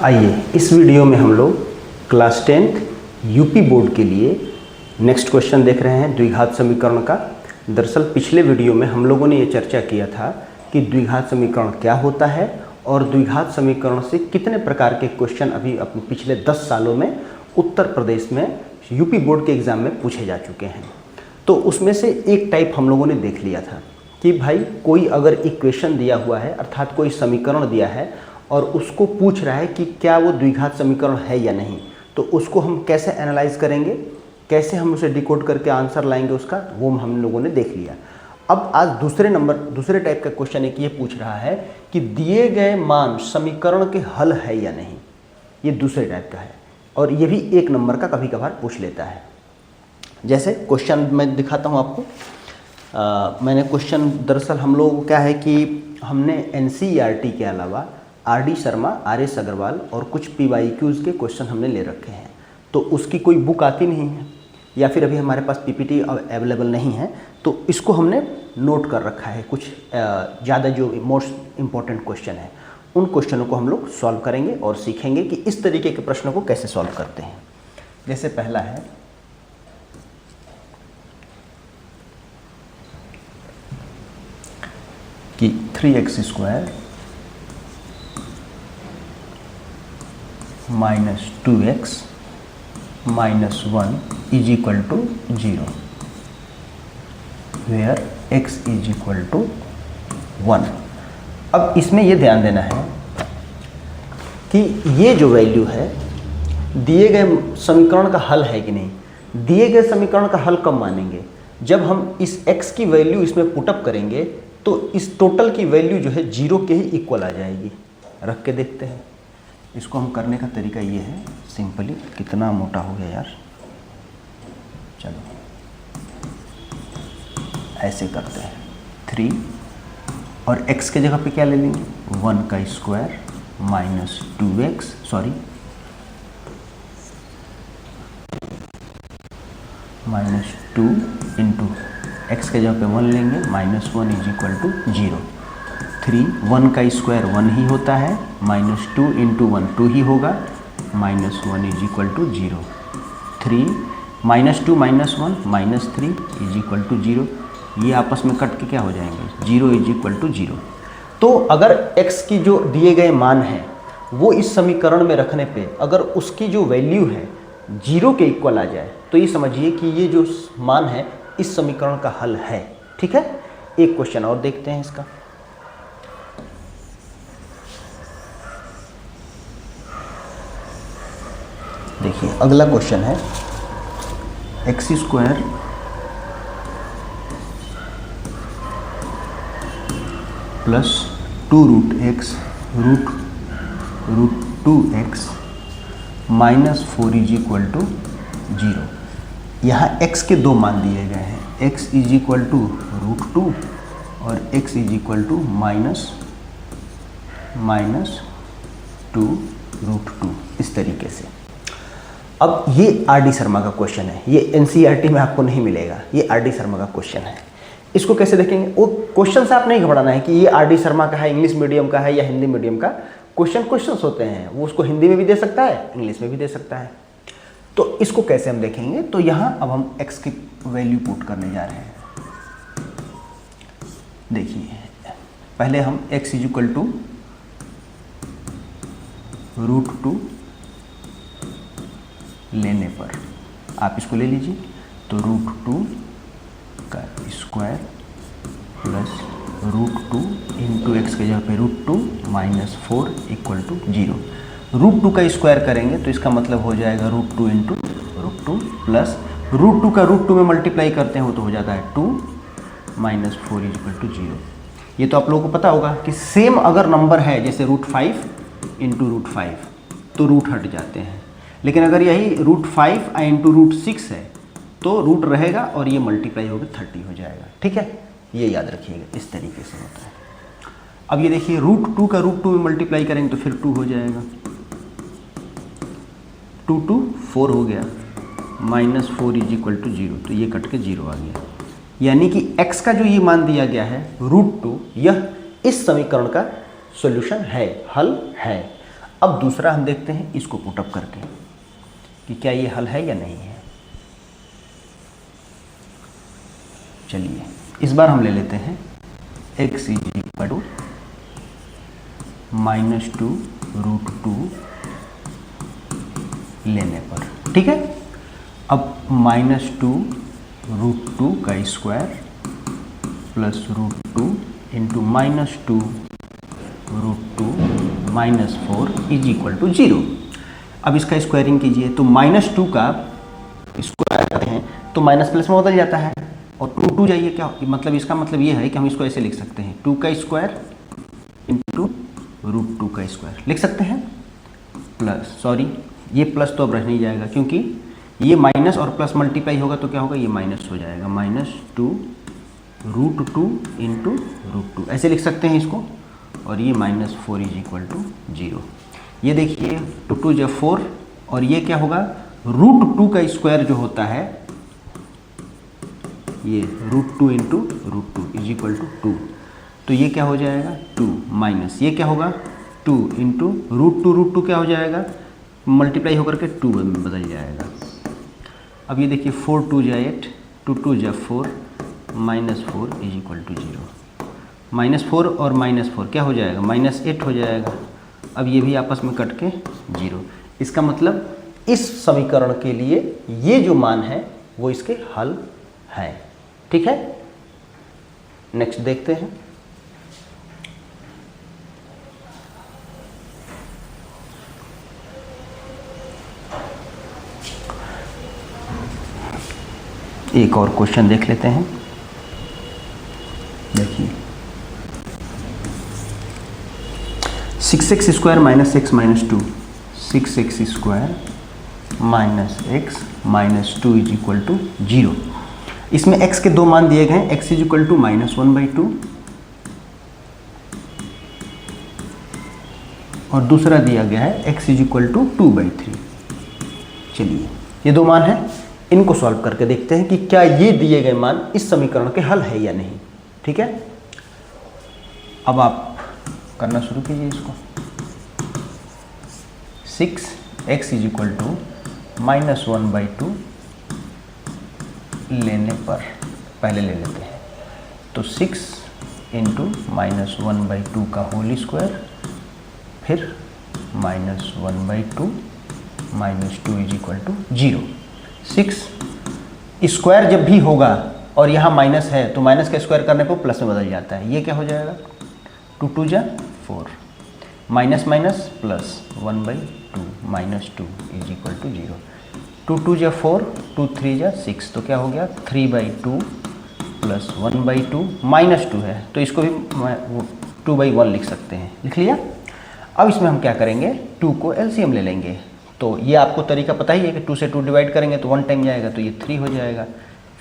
आइए इस वीडियो में हम लोग क्लास 10th यूपी बोर्ड के लिए नेक्स्ट क्वेश्चन देख रहे हैं द्विघात समीकरण का। दरअसल पिछले वीडियो में हम लोगों ने ये चर्चा किया था कि द्विघात समीकरण क्या होता है और द्विघात समीकरण से कितने प्रकार के क्वेश्चन अभी अपने पिछले 10 सालों में उत्तर प्रदेश में यूपी बोर्ड के एग्ज़ाम में पूछे जा चुके हैं। तो उसमें से एक टाइप हम लोगों ने देख लिया था कि भाई कोई अगर इक्वेशन दिया हुआ है अर्थात कोई समीकरण दिया है और उसको पूछ रहा है कि क्या वो द्विघात समीकरण है या नहीं, तो उसको हम कैसे एनालाइज करेंगे, कैसे हम उसे डिकोड करके आंसर लाएंगे उसका, वो हम लोगों ने देख लिया। अब आज दूसरे टाइप का क्वेश्चन एक ये पूछ रहा है कि दिए गए मान समीकरण के हल है या नहीं। ये दूसरे टाइप का है और ये भी 1 नंबर का कभी कभार पूछ लेता है। जैसे क्वेश्चन मैं दिखाता हूँ आपको। मैंने क्वेश्चन दरअसल हम लोग क्या है कि हमने NCERT के अलावा RD शर्मा, RS अग्रवाल और कुछ PYQs के क्वेश्चन हमने ले रखे हैं। तो उसकी कोई बुक आती नहीं है या फिर अभी हमारे पास PPT अवेलेबल नहीं है, तो इसको हमने नोट कर रखा है। कुछ ज़्यादा जो मोस्ट इम्पॉर्टेंट क्वेश्चन है उन क्वेश्चनों को हम लोग सॉल्व करेंगे और सीखेंगे कि इस तरीके के प्रश्नों को कैसे सॉल्व करते हैं। जैसे पहला है कि 3x² minus 2x minus 1 is equal to 0 where x is equal to 1। अब इसमें ये ध्यान देना है कि ये जो वैल्यू है दिए गए समीकरण का हल है कि नहीं। दिए गए समीकरण का हल कब मानेंगे, जब हम इस x की वैल्यू इसमें पुटअप करेंगे तो इस टोटल की वैल्यू जो है 0 के ही इक्वल आ जाएगी। रख के देखते हैं। इसको हम करने का तरीका ये है, सिंपली कितना मोटा हो गया यार, चलो ऐसे करते हैं। 3 और x के जगह पे क्या ले लेंगे, 1 का square minus 2x minus 2 into x के जगह पे 1 लेंगे माइनस 1 इज इक्वल टू 0। 3 1 का स्क्वायर 1 ही होता है, माइनस 2 इंटू 1 2 ही होगा, minus 1 is equal to 0। 3 minus 2 minus 1 minus 3 is equal to 0। ये आपस में कट के क्या हो जाएंगे, 0 इज इक्वल टू 0। तो अगर x की जो दिए गए मान है वो इस समीकरण में रखने पे अगर उसकी जो वैल्यू है 0 के इक्वल आ जाए तो ये समझिए कि ये जो मान है इस समीकरण का हल है। ठीक है, एक क्वेश्चन और देखते हैं इसका। देखिए अगला क्वेश्चन है x² plus 2√x root 2x minus 4 is equal to 0। यहाँ x के 2 मान दिए गए हैं, x इज इक्वल टू √2 और x is equal to minus 2√2 इस तरीके से। अब ये RD शर्मा का क्वेश्चन है, ये NCERT में आपको नहीं मिलेगा, ये RD शर्मा का क्वेश्चन है। इसको कैसे देखेंगे, वो क्वेश्चन से आप नहीं घबराना है कि ये RD शर्मा का है, इंग्लिश मीडियम का है या हिंदी मीडियम का। क्वेश्चंस होते हैं, वो उसको हिंदी में भी दे सकता है, इंग्लिश में भी दे सकता है। तो इसको कैसे हम देखेंगे, तो यहाँ अब हम x की वैल्यू पुट करने जा रहे हैं। देखिए पहले हम x इज इक्वल टू √2 लेने पर आप इसको ले लीजिए, तो √2 का स्क्वायर प्लस √2 इंटू एक्स के जगह पे √2 माइनस 4 इक्वल टू 0। √2 का स्क्वायर करेंगे तो इसका मतलब हो जाएगा √2 इंटू √2 प्लस √2 का √2 में मल्टीप्लाई करते हैं वो तो हो जाता है 2 माइनस 4 इज इक्वल टू 0। ये तो आप लोगों को पता होगा कि सेम अगर नंबर है जैसे √5 इंटू √5 तो रूट हट जाते हैं, लेकिन अगर यही √5 इंटू √6 है तो रूट रहेगा और ये मल्टीप्लाई होकर 30 हो जाएगा। ठीक है, ये याद रखिएगा, इस तरीके से होता है। अब ये देखिए √2 का √2 में मल्टीप्लाई करेंगे तो फिर 2 हो जाएगा, 2 4 हो गया, माइनस 4 इज इक्वल टू 0, तो ये कट के 0 आ गया। यानी कि x का जो ये मान दिया गया है √2, यह इस समीकरण का सॉल्यूशन है, हल है। अब दूसरा हम देखते हैं इसको पुटअप करके कि क्या ये हल है या नहीं है। चलिए इस बार हम ले लेते हैं x इक्वल टू -2√2 लेने पर, ठीक है। अब -2√2 का square plus √2 into -2√2 -4 is equal to 0। अब इसका स्क्वायरिंग कीजिए तो -2 का स्क्वायर करते हैं तो माइनस प्लस में बदल जाता है और 2 जाइए, क्या मतलब इसका मतलब ये है कि हम इसको ऐसे लिख सकते हैं 2 का स्क्वायर इंटू √2 का स्क्वायर लिख सकते हैं। प्लस सॉरी ये प्लस तो अब रह नहीं जाएगा क्योंकि ये माइनस और प्लस मल्टीप्लाई होगा तो क्या होगा, ये माइनस हो जाएगा। -2√2 इंटू √2 ऐसे लिख सकते हैं इसको, और ये -4 इज इक्वल टू 0। ये देखिए 2 जब 4 और ये क्या होगा, √2 का स्क्वायर जो होता है ये √2 इंटू √2 इज इक्वल टू 2, तो ये क्या हो जाएगा 2 माइनस ये क्या होगा 2 इंटू √2 क्या हो जाएगा, मल्टीप्लाई होकर के 2 में बदल जाएगा। अब ये देखिए 4 2 जा 8, 2 2 जा 4, -4 इज इक्वल टू 0। -4 और -4 क्या हो जाएगा, -8 हो जाएगा। अब ये भी आपस में कट के 0। इसका मतलब इस समीकरण के लिए ये जो मान है वो इसके हल है, ठीक है। नेक्स्ट देखते हैं। एक और क्वेश्चन देख लेते हैं। देखिए 6x square minus x minus 2, 6x square minus x minus 2 is equal to 0। इसमें x के दो मान दिए गए हैं, x इज इक्वल टू -1/2 और दूसरा दिया गया है x इज इक्वल टू 2/3। चलिए ये दो मान हैं, इनको सॉल्व करके देखते हैं कि क्या ये दिए गए मान इस समीकरण के हल है या नहीं, ठीक है। अब आप करना शुरू कीजिए इसको। 6x इज इक्वल टू -1/2 लेने पर पहले ले लेते हैं तो 6 इंटू -1/2 का होल स्क्वायर, फिर -1/2 -2 इज इक्वल टू 0। 6 स्क्वायर जब भी होगा और यहाँ माइनस है तो माइनस का स्क्वायर करने पर प्लस में बदल जाता है। ये क्या हो जाएगा 2 2 जा 4, minus minus plus 1/2 -2 is equal to 0। 2 2 जा 4, 2 3 जा 6, तो क्या हो गया 3/2 प्लस 1/2 -2 है तो इसको भी 2/1 लिख सकते हैं, लिख लिया। अब इसमें हम क्या करेंगे, 2 को एलसीएम ले लेंगे। तो ये आपको तरीका पता ही है कि 2 से 2 डिवाइड करेंगे तो 1 टाइम जाएगा तो ये 3 हो जाएगा,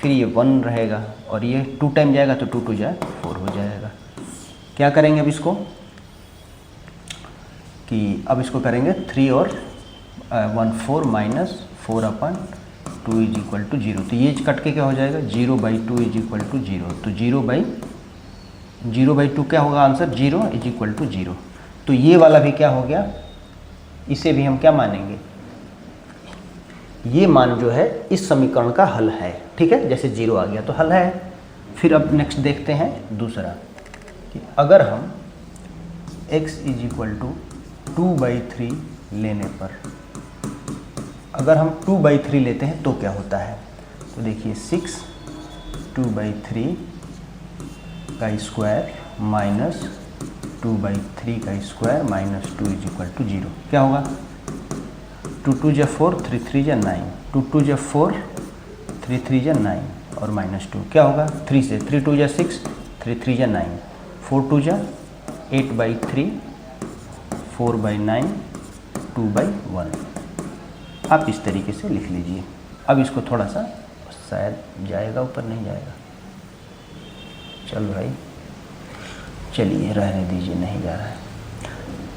फिर ये 1 रहेगा और ये 2 टाइम जाएगा तो 2 2 जा 4 हो जाएगा। क्या करेंगे अब इसको कि अब इसको करेंगे 3 और 1 4 -4/2 इज इक्वल टू 0। तो ये कट के क्या हो जाएगा 0/2 इज इक्वल टू 0। तो 0/2 क्या होगा आंसर, 0 इज इक्वल टू 0। तो ये वाला भी क्या हो गया, इसे भी हम क्या मानेंगे, ये मान जो है इस समीकरण का हल है, ठीक है। जैसे 0 आ गया तो हल है। फिर अब नेक्स्ट देखते हैं दूसरा कि अगर हम x इज इक्वल टू 2/3 लेने पर, अगर हम 2/3 लेते हैं तो क्या होता है, तो देखिए 6 2/3 का स्क्वायर माइनस 2/3 का स्क्वायर -2 इज इक्वल टू 0। क्या होगा 2 2 जा 4, 3 3 जा 9, 2 2 जा 4, 3 3 जा 9 और -2 क्या होगा 3 से 3 2 जा 6, 3 3 जा 9, 4 2 जा 8/3, 4/9, 2/1। आप इस तरीके से लिख लीजिए। अब इसको थोड़ा सा शायद जाएगा, ऊपर नहीं जाएगा, चल भाई चलिए रहने दीजिए, नहीं जा रहा है।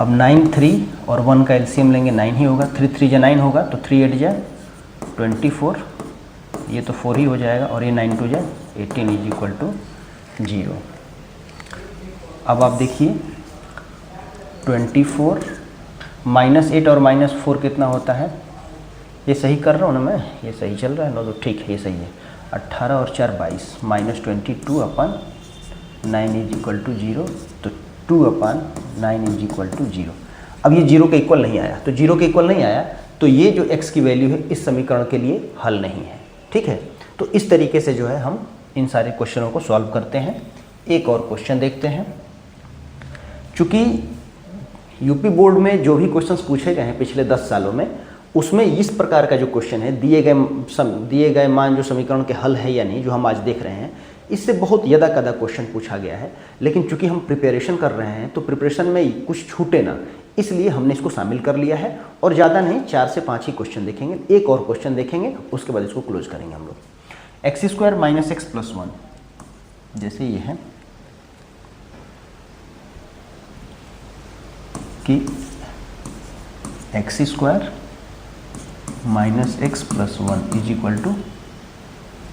अब 9 3 और 1 का एलसीएम लेंगे 9 ही होगा, 3 3 जा 9 होगा तो 3 8 जा 24, ये तो 4 ही हो जाएगा और ये 9 2 जा 18 इज इक्वल टू 0। अब आप देखिए 24 -8 और -4 कितना होता है? ये सही कर रहा हूँ ना मैं, ये सही चल रहा है ना? तो ठीक है, ये सही है। 18 और 4 22, -22/9 इज इक्वल टू 0, तो 2/9 इज इक्वल टू 0। अब ये 0 के इक्वल नहीं आया, तो 0 के इक्वल नहीं आया तो ये जो x की वैल्यू है इस समीकरण के लिए हल नहीं है। ठीक है, तो इस तरीके से जो है हम इन सारे क्वेश्चनों को सॉल्व करते हैं। एक और क्वेश्चन देखते हैं। चूँकि यूपी बोर्ड में जो भी क्वेश्चंस पूछे गए हैं पिछले 10 सालों में, उसमें इस प्रकार का जो क्वेश्चन है, दिए गए मान जो समीकरण के हल है या नहीं, जो हम आज देख रहे हैं, इससे बहुत यदा कदा क्वेश्चन पूछा गया है। लेकिन चूंकि हम प्रिपरेशन कर रहे हैं तो प्रिपरेशन में कुछ छूटे ना, इसलिए हमने इसको शामिल कर लिया है। और ज़्यादा नहीं, 4 से 5 ही क्वेश्चन देखेंगे। एक और क्वेश्चन देखेंगे, उसके बाद इसको क्लोज करेंगे हम लोग। x² - x + 1, जैसे ये है कि x² - x + 1 is equal to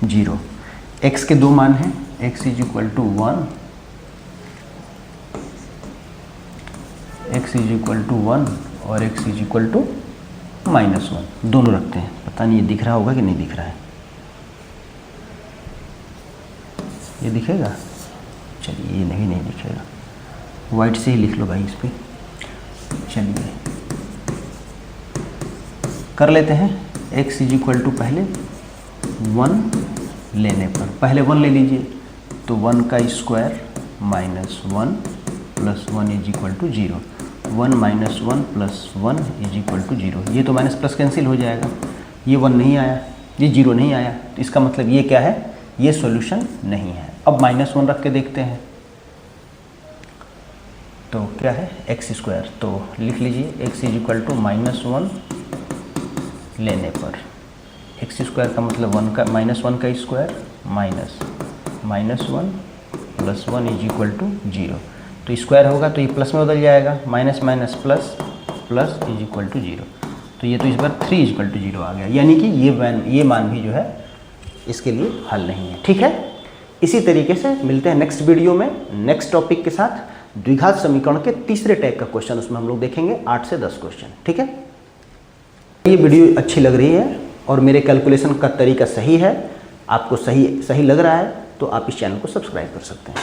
0। x के दो मान हैं, x is equal to 1, x is equal to 1 और x इज इक्वल टू -1, दोनों रखते हैं। पता नहीं ये दिख रहा होगा कि नहीं दिख रहा है, ये दिखेगा? चलिए, ये नहीं दिखेगा, वाइट से ही लिख लो भाई इस पर। चलिए कर लेते हैं। x इज इक्वल टू पहले 1 लेने पर, पहले 1 ले लीजिए, तो 1 का square -1 + 1 is equal to 0। 1 - 1 + 1 is equal to 0। ये तो माइनस प्लस कैंसिल हो जाएगा, ये 1 नहीं आया, ये 0 नहीं आया, तो इसका मतलब ये क्या है? ये सॉल्यूशन नहीं है। अब -1 रख के देखते हैं, तो क्या है? x², तो लिख लीजिए x इज इक्वल टू -1 लेने पर, x² का मतलब 1 का -1 का स्क्वायर -1 + 1 इज इक्वल टू 0। तो स्क्वायर होगा तो ये प्लस में बदल जाएगा, minus minus plus, plus is equal to 0। तो ये तो इस बार 3 इज इक्वल टू 0 आ गया, यानी कि ये मान भी जो है इसके लिए हल नहीं है। ठीक है, इसी तरीके से मिलते हैं नेक्स्ट वीडियो में नेक्स्ट टॉपिक के साथ। द्विघात समीकरण के तीसरे टाइप का क्वेश्चन उसमें हम लोग देखेंगे, 8 से 10 क्वेश्चन। ठीक है, ये वीडियो अच्छी लग रही है और मेरे कैलकुलेशन का तरीका सही है, आपको सही लग रहा है, तो आप इस चैनल को सब्सक्राइब कर सकते हैं।